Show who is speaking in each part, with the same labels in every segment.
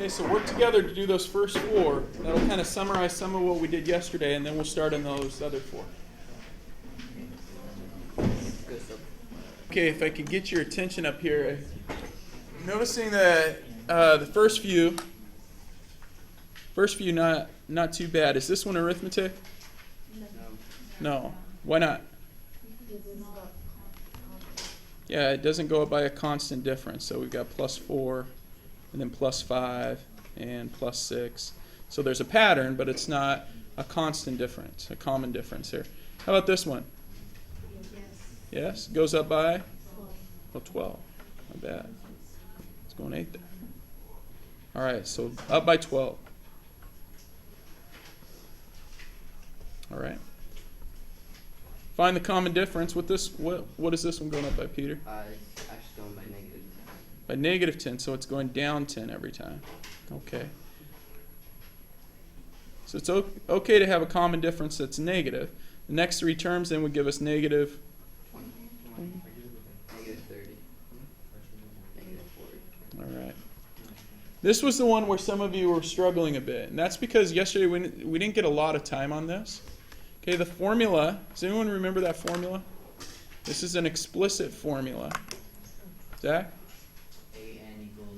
Speaker 1: Okay, so work together to do those first four. That'll kind of summarize some of what we did yesterday, and then we'll start on those other four. Okay, if I could get your attention up here. Noticing that the first few not too bad. Is this one arithmetic? No. Why not? Yeah, it doesn't go up by a constant difference. So we've got +4, and then +5, and +6. So there's a pattern, but it's not a constant difference, a common difference here. How about this one? Yes? Goes up by? Well, 12. Not bad. It's going 8 there. All right, so up by 12. All right. Find the common difference with this. What is this one going up by, Peter?
Speaker 2: It's actually going by negative 10.
Speaker 1: By negative 10, so it's going down 10 every time. Okay. So it's okay to have a common difference that's negative. The next three terms then would give us negative
Speaker 2: 20. Negative 30. Negative 40.
Speaker 1: All right. This was the one where some of you were struggling a bit, and that's because yesterday we didn't get a lot of time on this. Okay, the formula, does anyone remember that formula? This is an explicit formula. Zach?
Speaker 2: AN equals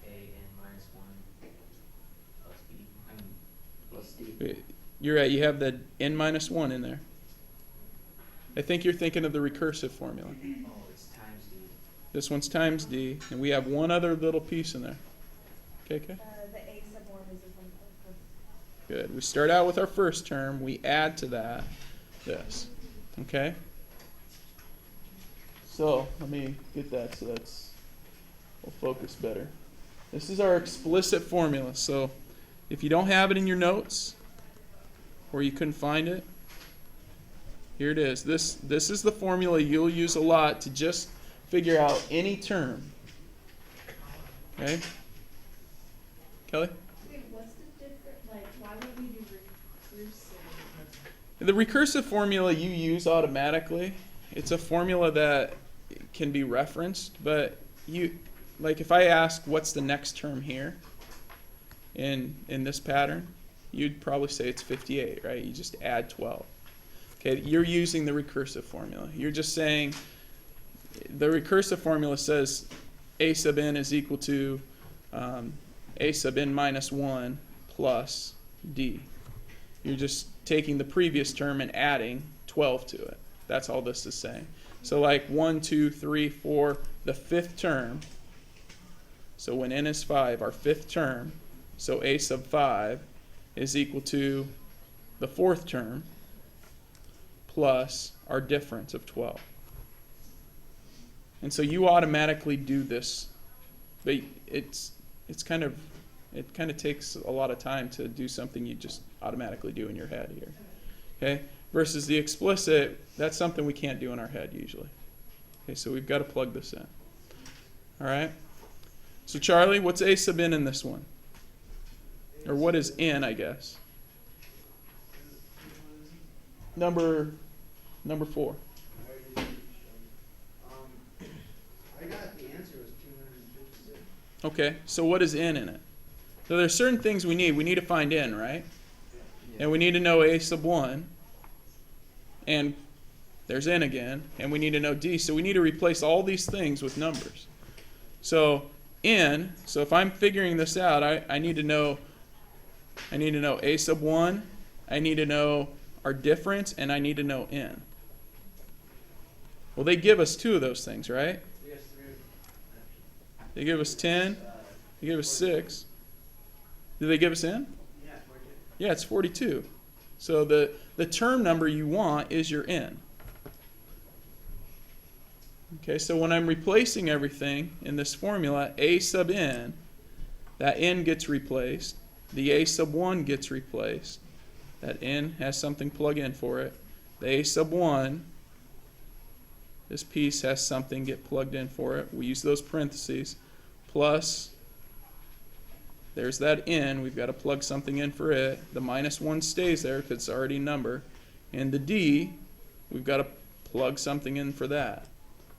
Speaker 2: AN minus 1 plus B. Plus D.
Speaker 1: You're right, you have the n minus 1 in there. I think you're thinking of the recursive formula.
Speaker 2: Oh, it's times D.
Speaker 1: This one's times D, and we have one other little piece in there. Okay.
Speaker 3: The A sub 1 is the one.
Speaker 1: Good. We start out with our first term. We add to that this. Okay? So, let me get that so we'll focus better. This is our explicit formula. So, if you don't have it in your notes, or you couldn't find it, here it is. This is the formula you'll use a lot to just figure out any term. Okay? Kelly?
Speaker 3: Wait, what's the difference? Like, why would we do recursive?
Speaker 1: The recursive formula you use automatically. It's a formula that can be referenced, but like if I ask what's the next term here in this pattern, you'd probably say it's 58, right? You just add 12. Okay, you're using the recursive formula. You're just saying the recursive formula says a sub n is equal to a sub n minus 1 plus d. You're just taking the previous term and adding 12 to it. That's all this is saying. So like 1, 2, 3, 4, the fifth term. So when n is 5, our fifth term, so a sub 5 is equal to the fourth term plus our difference of 12. And so you automatically do this, but it kind of takes a lot of time to do something you just automatically do in your head here. Okay? Versus the explicit, that's something we can't do in our head usually. Okay, so we've got to plug this in. All right? So Charlie, what's a sub n in this one? Or what is n, I guess? Number 4.
Speaker 4: I got the answer was 256.
Speaker 1: Okay, so what is n in it? So there's certain things we need. We need to find n, right? And we need to know a sub 1. And there's n again. And we need to know d. So we need to replace all these things with numbers. So n, so if I'm figuring this out, I need to know a sub 1, I need to know our difference, and I need to know n. Well, they give us two of those things, right?
Speaker 4: Yes,
Speaker 1: They give us 10, they give us 6. Do they give us n?
Speaker 4: yeah, 42.
Speaker 1: Yeah, it's 42. So the term number you want is your n. Okay, so when I'm replacing everything in this formula, a sub n, that n gets replaced. The a sub 1 gets replaced. That n has something plug in for it. The a sub 1, this piece has something get plugged in for it. We use those parentheses. Plus, there's that n. We've got to plug something in for it. The minus 1 stays there because it's already a number. And the d, we've got to plug something in for that.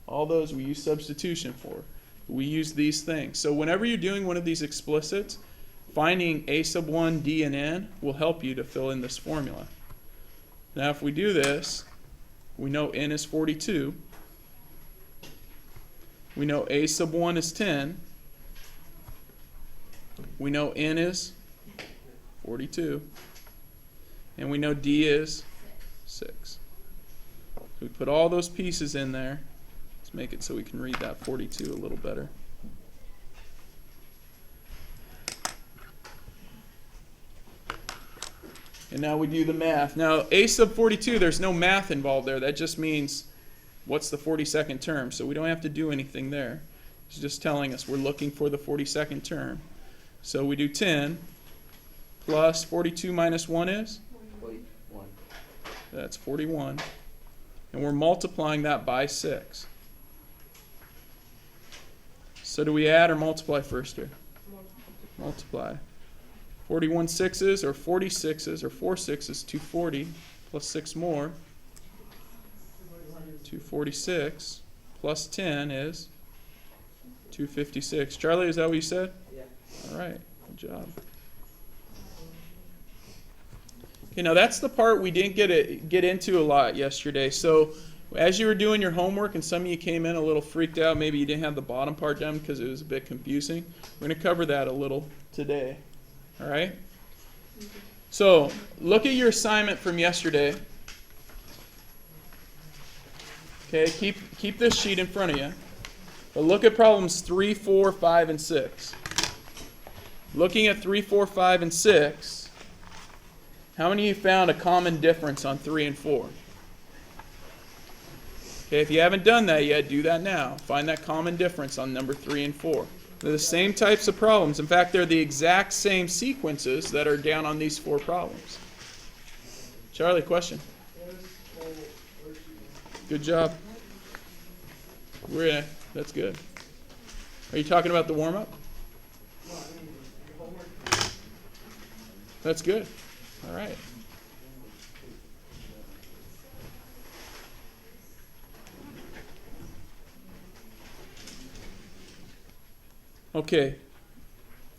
Speaker 1: All those we use substitution for. We use these things. So whenever you're doing one of these explicits, finding a sub 1, d, and n will help you to fill in this formula. Now if we do this, we know n is 42. We know a sub 1 is 10. We know n is 42. And we know d is 6. So we put all those pieces in there. Let's make it so we can read that 42 a little better. And now we do the math. Now, a sub 42, there's no math involved there. That just means what's the 42nd term. So we don't have to do anything there. It's just telling us we're looking for the 42nd term. So we do 10 plus 42 minus 1 is?
Speaker 2: 41.
Speaker 1: That's 41. And we're multiplying that by 6. So do we add or multiply first here? Multiply. 41 sixes or 40 sixes or 4 sixes, 240 plus 6 more. 246 plus 10 is 256. Charlie, is that what you said?
Speaker 4: Yeah.
Speaker 1: All right, good job. Okay, now that's the part we didn't get into a lot yesterday. So as you were doing your homework and some of you came in a little freaked out, maybe you didn't have the bottom part done because it was a bit confusing, we're going to cover that a little today. All right? So look at your assignment from yesterday. Okay, keep this sheet in front of you. But look at problems 3, 4, 5, and 6. Looking at 3, 4, 5, and 6, how many of you found a common difference on 3 and 4? Okay, if you haven't done that yet, do that now. Find that common difference on number 3 and 4. They're the same types of problems. In fact, they're the exact same sequences that are down on these 4 problems. Charlie, question? Good job. That's good. Are you talking about the warm-up? That's good. All right. Okay.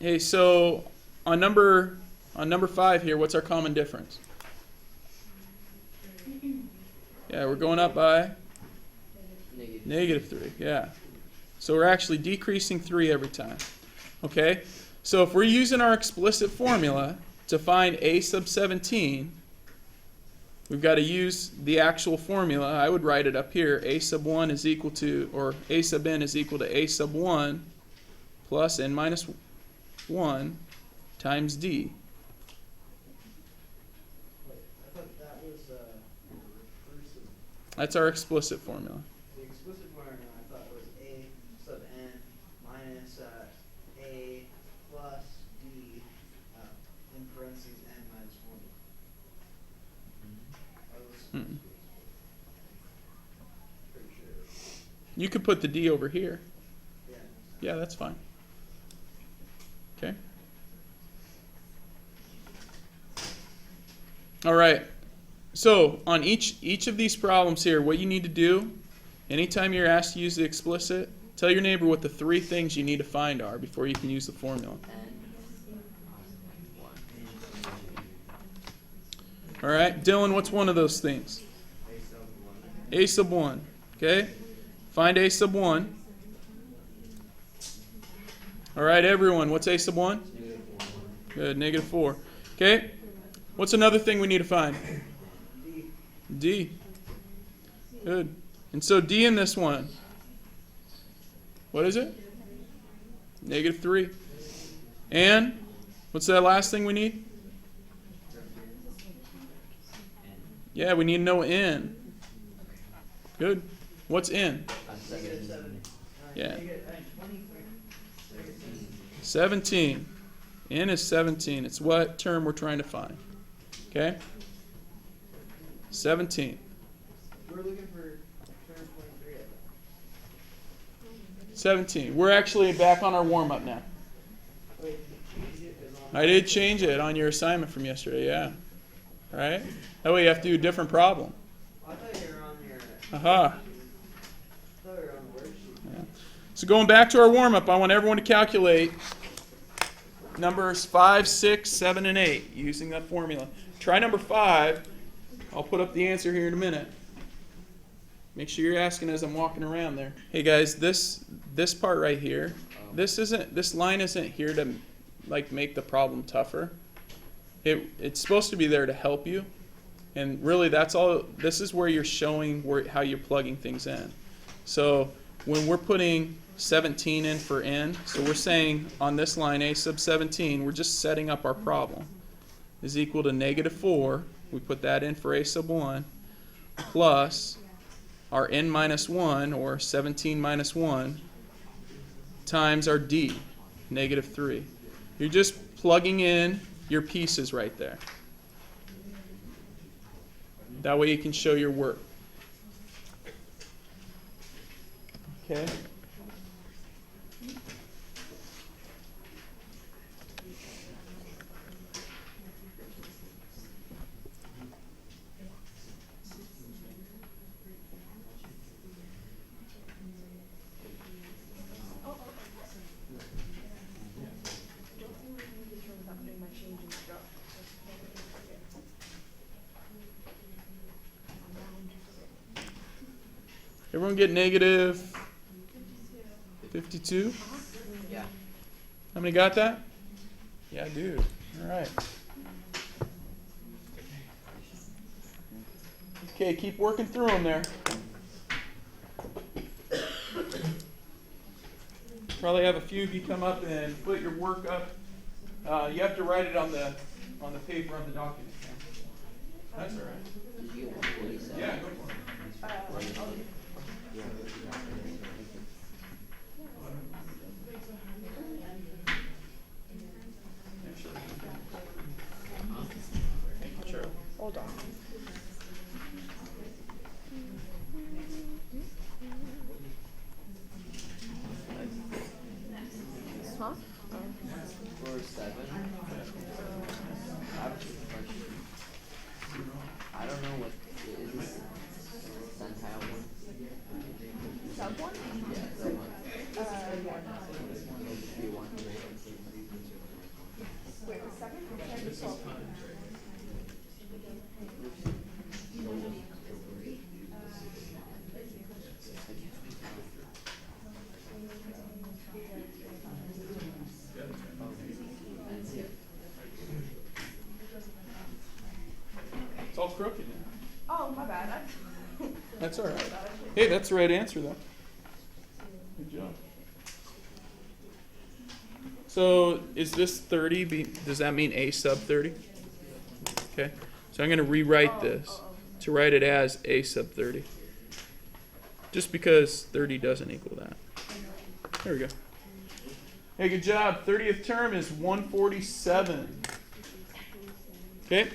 Speaker 1: Hey, so on number 5 here, what's our common difference? Yeah, we're going up by -3. Yeah. So we're actually decreasing 3 every time. Okay? So if we're using our explicit formula to find a sub 17, we've got to use the actual formula. I would write it up here. A sub 1 is equal to, or a sub n is equal to a sub 1 plus n minus 1 times d.
Speaker 4: Wait, I thought that was recursive.
Speaker 1: That's our explicit formula.
Speaker 4: The explicit formula I thought was a sub n minus a plus d in parentheses n minus 1. I was pretty sure.
Speaker 1: You could put the d over here.
Speaker 4: Yeah.
Speaker 1: Yeah, that's fine. Okay. All right. So on each of these problems here, what you need to do, anytime you're asked to use the explicit, tell your neighbor what the 3 things you need to find are before you can use the formula. All right, Dylan, what's one of those things? A sub 1. Okay. Find a sub 1. All right, everyone, what's a sub 1? Good, -4. Okay. What's another thing we need to find? D. Good. And so D in this one, what is it? -3. And what's that last thing we need? Yeah, we need to know n. Good. What's n? Yeah. 17. N is 17. It's what term we're trying to find. Okay? 17.
Speaker 4: We're looking for term 23.
Speaker 1: 17. We're actually back on our warm-up now.
Speaker 4: Wait, change it is on.
Speaker 1: I did change it on your assignment from yesterday, yeah. All right? That way you have to do a different problem.
Speaker 4: I thought you were on your.
Speaker 1: Aha.
Speaker 4: I thought you were on
Speaker 1: So going back to our warm-up, I want everyone to calculate numbers 5, 6, 7, and 8 using that formula. Try number 5. I'll put up the answer here in a minute. Make sure you're asking as I'm walking around there. Hey guys, this part right here, this line isn't here to like make the problem tougher. It's supposed to be there to help you. And really that's all. This is where you're showing how you're plugging things in. So when we're putting 17 in for n, so we're saying on this line a sub 17, we're just setting up our problem is equal to -4. We put that in for a sub 1 plus our n minus 1, or 17 minus 1, times our d, -3. You're just plugging in your pieces right there. That way you can show your work. Okay? Everyone get -52?
Speaker 4: Yeah.
Speaker 1: How many got that? Yeah, I do. All right. Okay, keep working through them there. Probably have a few of you come up and put your work up. You have to write it on the paper on the document. That's all right. Yeah, go for it. Sure.
Speaker 5: Hold on. Huh?
Speaker 2: For 7, I have a question. I don't know what is this centile one.
Speaker 5: Sub one?
Speaker 2: Yeah, that one.
Speaker 5: Wait, the second? Okay, so
Speaker 1: It's all crooked now.
Speaker 5: oh, my bad.
Speaker 1: That's all right. Hey, that's the right answer, though. Good job. So is this 30? Does that mean a sub 30? Okay. So I'm going to rewrite this to write it as a sub 30. Just because 30 doesn't equal that. There we go. Hey, good job. 30th term is 147. Okay.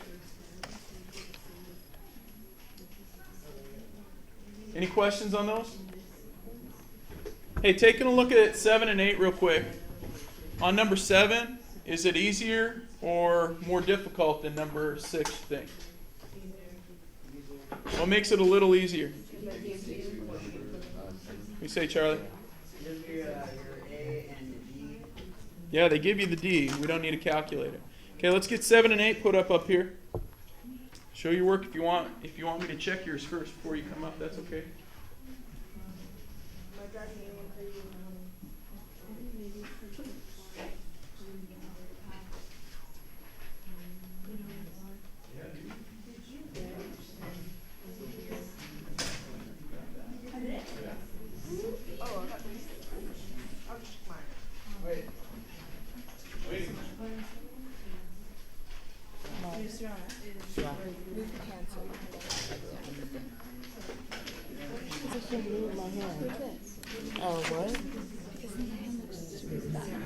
Speaker 1: Any questions on those? Hey, taking a look at 7 and 8 real quick. On number 7, is it easier or more difficult than number 6 thing? What makes it a little easier? You say, Charlie?
Speaker 4: Just your A and D.
Speaker 1: Yeah, they give you the D. We don't need a calculator. Okay, let's get 7 and 8 put up here. Show your work if you want. If you want me to check yours first before you come up, that's okay.
Speaker 4: Wait.
Speaker 5: Oh, what?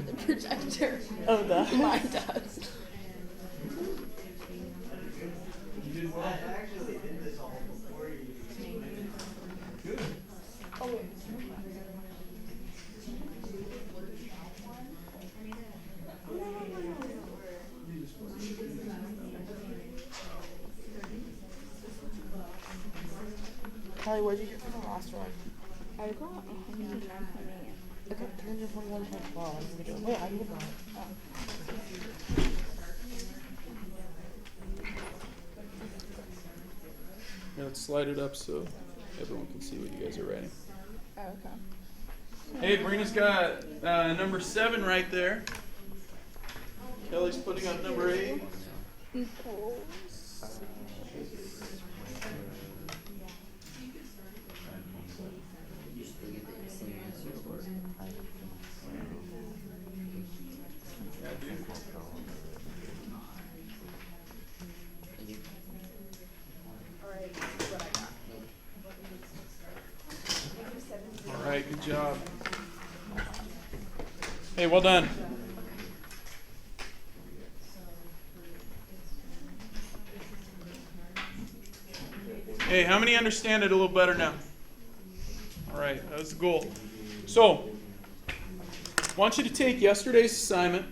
Speaker 6: The projector.
Speaker 5: Oh, that?
Speaker 6: Mine does.
Speaker 4: I actually did this all before you.
Speaker 1: Good.
Speaker 5: Oh, wait. Kelly, what did you get for the last one?
Speaker 6: I got 109.8. Okay, 341 times 12. I'm gonna do it. Wait, I did not.
Speaker 1: Here, let's slide it up so everyone can see what you guys are writing.
Speaker 5: Oh, okay.
Speaker 1: Hey, Brina's got number 7 right there. Kelly's putting up number 8.
Speaker 5: Equals.
Speaker 2: You still get the same answer, or
Speaker 1: Yeah, dude.
Speaker 5: Alright, this is what I got.
Speaker 1: All right, good job. Hey, well done. Hey, how many understand it a little better now? All right, that was the goal. So, I want you to take yesterday's assignment